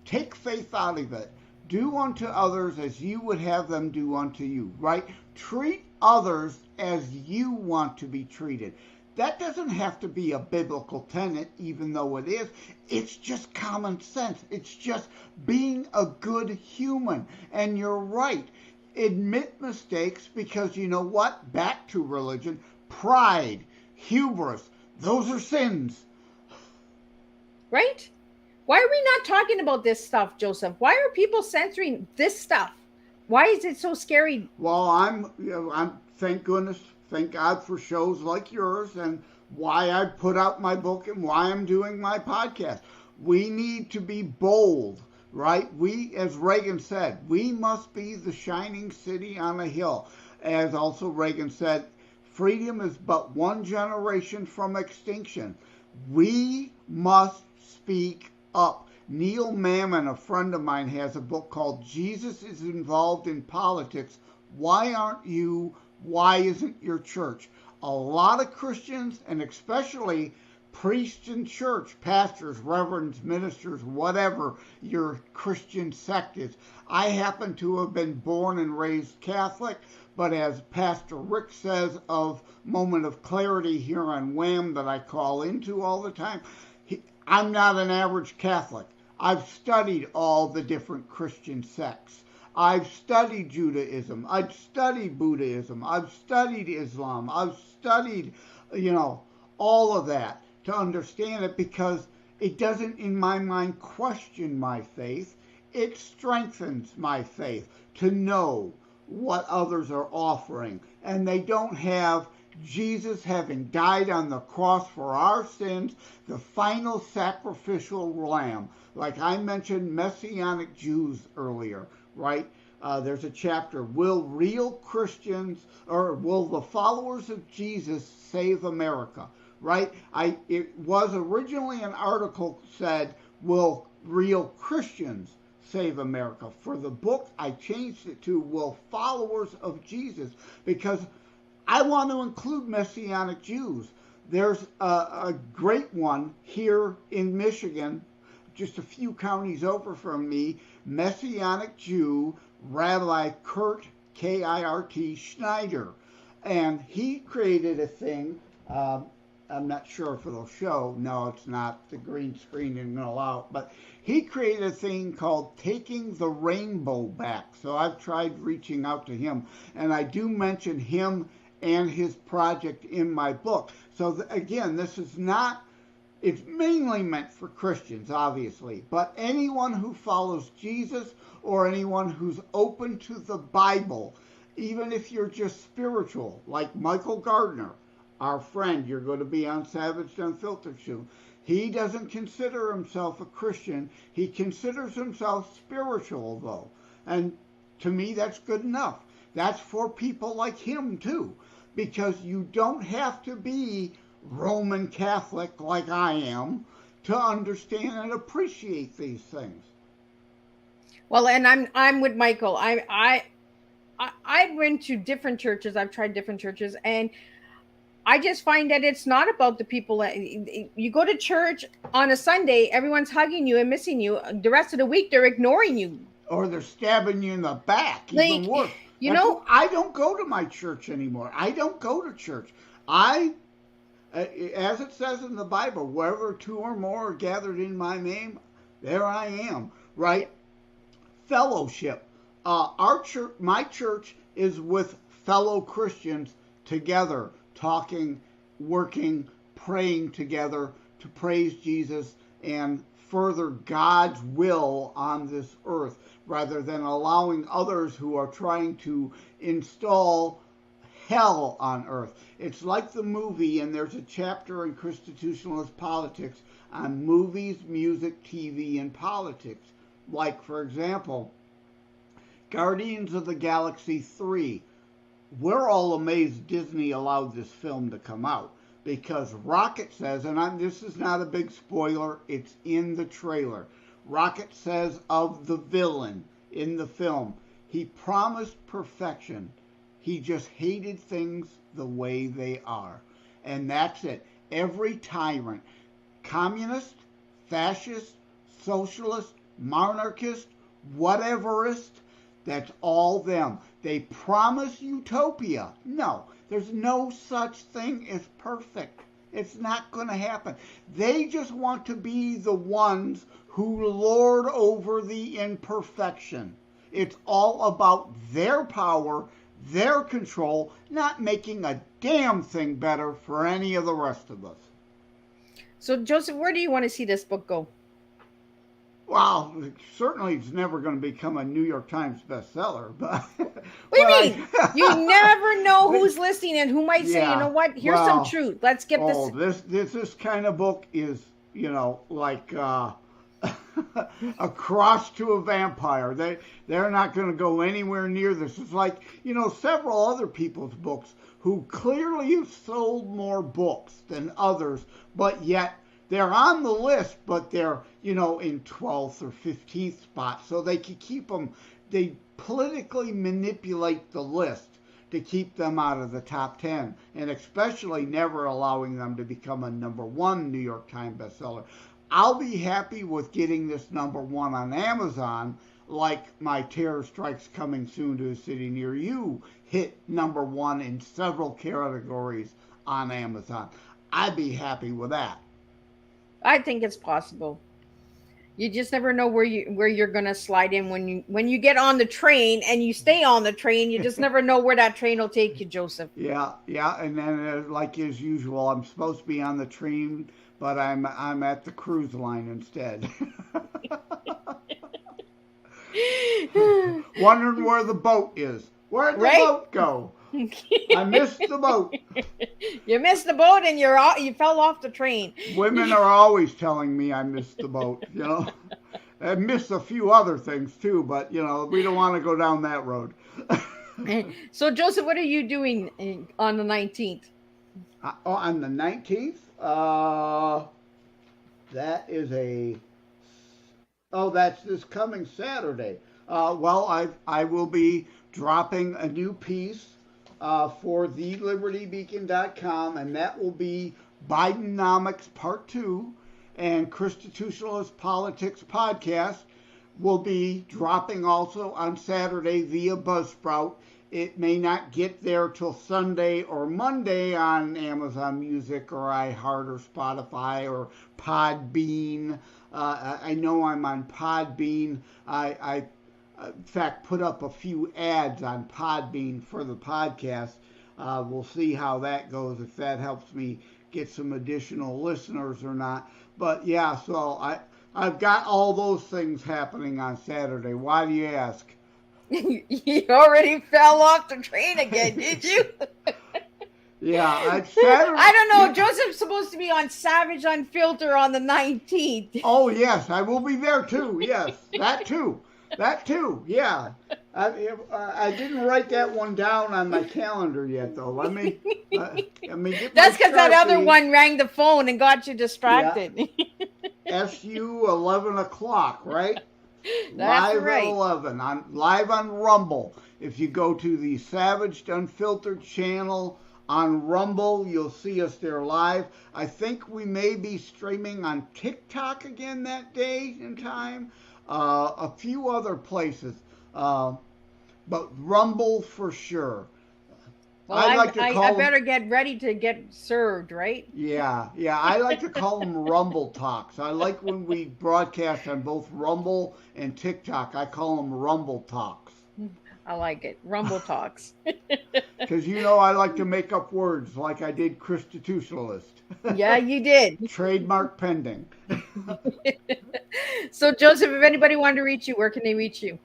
Take faith out of it. Do unto others as you would have them do unto you, right? Treat others as you want to be treated. That doesn't have to be a biblical tenet, even though it is. It's just common sense. It's just being a good human. And you're right. Admit mistakes, because you know what? Back to religion. Pride, hubris, those are sins. Right? Why are we not talking about this stuff, Joseph? Why are people censoring this stuff? Why is it so scary? Well, I'm thank goodness, thank God for shows like yours, and why I put out my book and why I'm doing my podcast. We need to be bold, right? We, as Reagan said, we must be the shining city on a hill. As also Reagan said, freedom is but one generation from extinction. We must speak up. Neil Mammon, a friend of mine, has a book called Jesus is Involved in Politics. Why aren't you? Why isn't your church? A lot of Christians, and especially priests in church, pastors, reverends, ministers, whatever your Christian sect is. I happen to have been born and raised Catholic, but as Pastor Rick says of Moment of Clarity here on Wham that I call into all the time, I'm not an average Catholic. I've studied all the different Christian sects. I've studied Judaism. I've studied Buddhism. I've studied Islam. I've studied, all of that to understand it, because it doesn't, in my mind, question my faith. It strengthens my faith to know what others are offering. And they don't have Jesus having died on the cross for our sins, the final sacrificial lamb. Like I mentioned Messianic Jews earlier, right? There's a chapter, will real Christians, or will the followers of Jesus save America, right? It was originally an article said, will real Christians save America? For the book, I changed it to, will followers of Jesus, because I want to include Messianic Jews. There's a great one here in Michigan, just a few counties over from me, Messianic Jew, Rabbi Kurt, K-I-R-T, Schneider. And he created a thing, I'm not sure if it'll show, no, it's not, the green screen isn't going to allow it, but he created a thing called Taking the Rainbow Back. So I've tried reaching out to him, and I do mention him and his project in my book. So again, this is not, it's mainly meant for Christians, obviously, but anyone who follows Jesus or anyone who's open to the Bible, even if you're just spiritual, like Michael Gardner, our friend, you're going to be on Savage Unfiltered soon. He doesn't consider himself a Christian. He considers himself spiritual, though. And to me, that's good enough. That's for people like him, too. Because you don't have to be Roman Catholic like I am to understand and appreciate these things. Well, and I'm with Michael. I went to different churches. I've tried different churches, and I just find that it's not about the people. You go to church on a Sunday, everyone's hugging you and missing you. The rest of the week, they're ignoring you. Or they're stabbing you in the back, even worse. I don't go to my church anymore. I don't go to church. As it says in the Bible, wherever two or more are gathered in my name, there I am, right? Fellowship. Our church, my church, is with fellow Christians together, talking, working, praying together to praise Jesus and further God's will on this earth, rather than allowing others who are trying to install hell on earth. It's like the movie, and there's a chapter in Constitutionalist Politics on movies, music, TV, and politics. Like, for example, Guardians of the Galaxy 3. We're all amazed Disney allowed this film to come out, because Rocket says, and this is not a big spoiler, it's in the trailer. Rocket says of the villain in the film, he promised perfection. He just hated things the way they are. And that's it. Every tyrant, communist, fascist, socialist, monarchist, whateverist, that's all them. They promise utopia. No, there's no such thing as perfect. It's not going to happen. They just want to be the ones who lord over the imperfection. It's all about their power, their control, not making a damn thing better for any of the rest of us. So, Joseph, where do you want to see this book go? Well, certainly it's never going to become a New York Times bestseller. But what do you mean? You never know who's listening and who might say, you know what, here's some truth. Let's get this. This kind of book is, like a cross to a vampire. They're not going to go anywhere near this. It's like, several other people's books who clearly have sold more books than others, but yet they're on the list, but they're, in 12th or 15th spot. So they can keep them, they politically manipulate the list to keep them out of the top 10, and especially never allowing them to become a #1 New York Times bestseller. I'll be happy with getting this #1 on Amazon, like my Terror Strikes Coming Soon to a City Near You hit #1 in several categories on Amazon. I'd be happy with that. I think it's possible. You just never know where you're gonna slide in when you get on the train and you stay on the train. You just never know where that train will take you, Joseph. Yeah, and then like as usual, I'm supposed to be on the train, but I'm at the cruise line instead. Wondering where the boat is. Where'd the boat go? I missed the boat. You missed the boat and you fell off the train. Women are always telling me I missed the boat, I missed a few other things too, but we don't want to go down that road. So Joseph, what are you doing on the 19th? On the 19th? That is that's this coming Saturday. I will be dropping a new piece for thelibertybeacon.com, and that will be Bidenomics Part 2, and Constitutionalist Politics Podcast will be dropping also on Saturday via Buzzsprout. It may not get there till Sunday or Monday on Amazon Music or iHeart or Spotify or Podbean. I know I'm on Podbean. I in fact, put up a few ads on Podbean for the podcast. We'll see how that goes, if that helps me get some additional listeners or not. But yeah, so I've got all those things happening on Saturday. Why do you ask? You already fell off the train again, did you? Yeah, it's Saturday. I don't know. Joseph's supposed to be on Savage Unfiltered on the 19th. Oh, yes, I will be there too. Yes, that too. That too. Yeah. I didn't write that one down on my calendar yet, though. Let me get That's my because that other Sharpie. one rang the phone and got you distracted. SU 11 o'clock, right? That's live right. at 11 live on Rumble. If you go to the Savage Unfiltered channel on Rumble, you'll see us there live. I think we may be streaming on TikTok again that day and time. A few other places, but Rumble for sure. Well, I better get ready to get served, right? Yeah, I like to call them Rumble Talks. I like when we broadcast on both Rumble and TikTok. I call them Rumble Talks. I like it. Rumble Talks. Because I like to make up words like I did Constitutionalist. Yeah, you did. Trademark pending. So, Joseph, if anybody wanted to reach you, where can they reach you?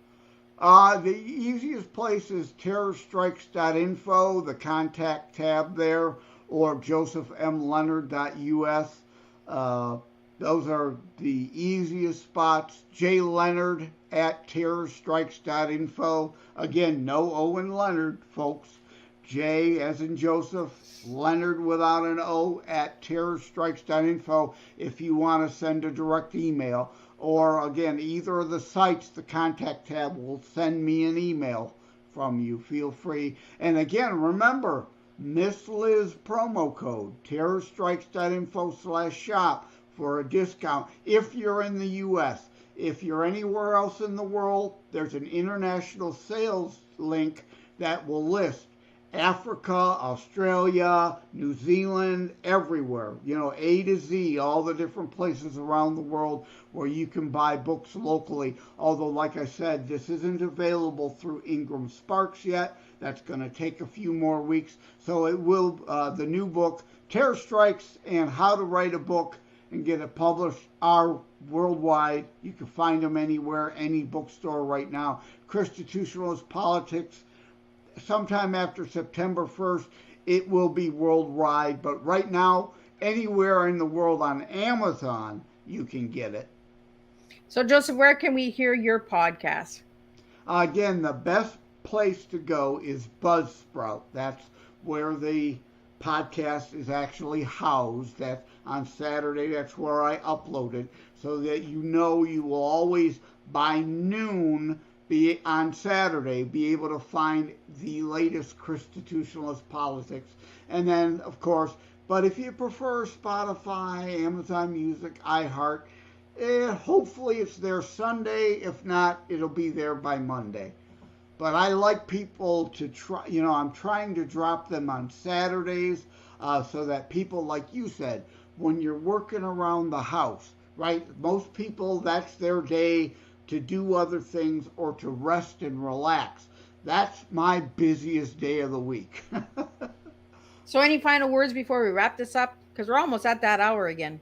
The easiest place is terrorstrikes.info, the contact tab there, or josephmleonard.us. Those are the easiest spots. J. Leonard at terrorstrikes.info. Again, no O in Leonard, folks. J as in Joseph, Leonard without an O at terrorstrikes.info if you want to send a direct email. Or again, either of the sites, the contact tab will send me an email from you. Feel free. And again, remember, Miss Liz promo code, terrorstrikes.info/shop for a discount if you're in the U.S. If you're anywhere else in the world, there's an international sales link that will list Africa, Australia, New Zealand, everywhere. A to Z, all the different places around the world where you can buy books locally. Although, like I said, this isn't available through Ingram Sparks yet. That's going to take a few more weeks. So it will, the new book, Terror Strikes and How to Write a Book and Get It Published, are worldwide. You can find them anywhere, any bookstore right now. Constitutionalist Politics, sometime after September 1st, it will be worldwide. But right now, anywhere in the world on Amazon, you can get it. So, Joseph, where can we hear your podcast? Again, the best place to go is Buzzsprout. That's where the podcast is actually housed. That's on Saturday. That's where I upload it, so that you will always, by noon, be on Saturday, be able to find the latest Constitutionalist politics. And then, of course, but if you prefer Spotify, Amazon Music, iHeart, hopefully it's there Sunday. If not, it'll be there by Monday. But I like people to try, I'm trying to drop them on Saturdays so that people, like you said, when you're working around the house, right? Most people, that's their day to do other things or to rest and relax. That's my busiest day of the week. So any final words before we wrap this up? Because we're almost at that hour again.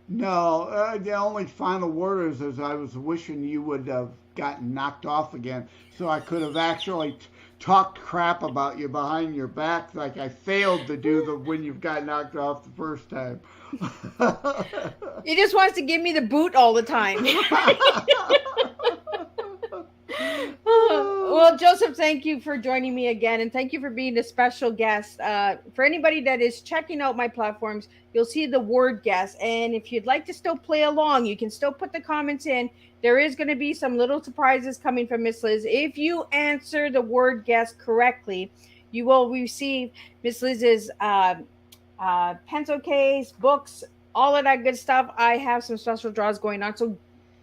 No, the only final word is I was wishing you would have gotten knocked off again so I could have actually talked crap about you behind your back like I failed to do when you've got knocked off the first time. He just wants to give me the boot all the time. Well, Joseph, thank you for joining me again, and thank you for being a special guest. For anybody that is checking out my platforms, you'll see the word guest, and if you'd like to still play along, you can still put the comments in. There is going to be some little surprises coming from Miss Liz. If you answer the word guest correctly, you will receive Miss Liz's pencil case, books, all of that good stuff. I have some special draws going on, so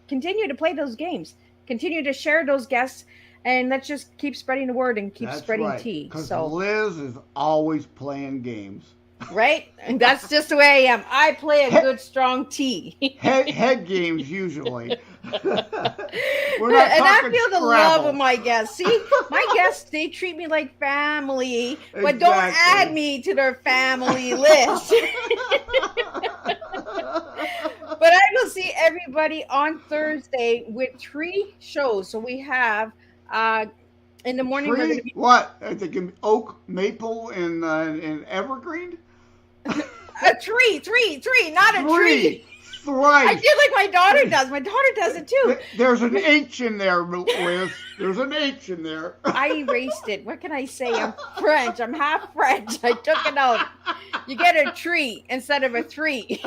continue to play those games. Continue to share those guests, and let's just keep spreading the word and keep spreading tea. Because Liz is always playing games. Right? And that's just the way I am. I play a good, strong tea. head games, usually. We're not and I talking feel the Scrabble. love of my guests. See, my guests, they treat me like family, but don't add me to their family list. But I will see everybody on Thursday with 3 shows. So we have In the morning, we're going to Tree? be What? I think oak, maple, and evergreen? a tree, not a tree. Three. I Thrice. feel like my daughter does. My daughter does it too. There's an H in there, Liz. There's an H in there. I erased it. What can I say? I'm French. I'm half French. I took it out. You get a tree instead of a three.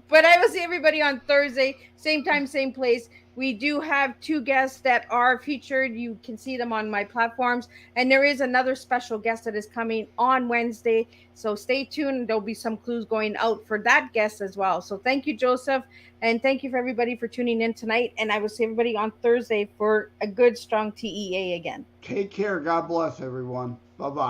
But I will see everybody on Thursday, same time, same place. We do have 2 guests that are featured. You can see them on my platforms. And there is another special guest that is coming on Wednesday. So stay tuned. There'll be some clues going out for that guest as well. So thank you, Joseph. And thank you for everybody for tuning in tonight. And I will see everybody on Thursday for a good, strong TEA again. Take care. God bless everyone. Bye-bye.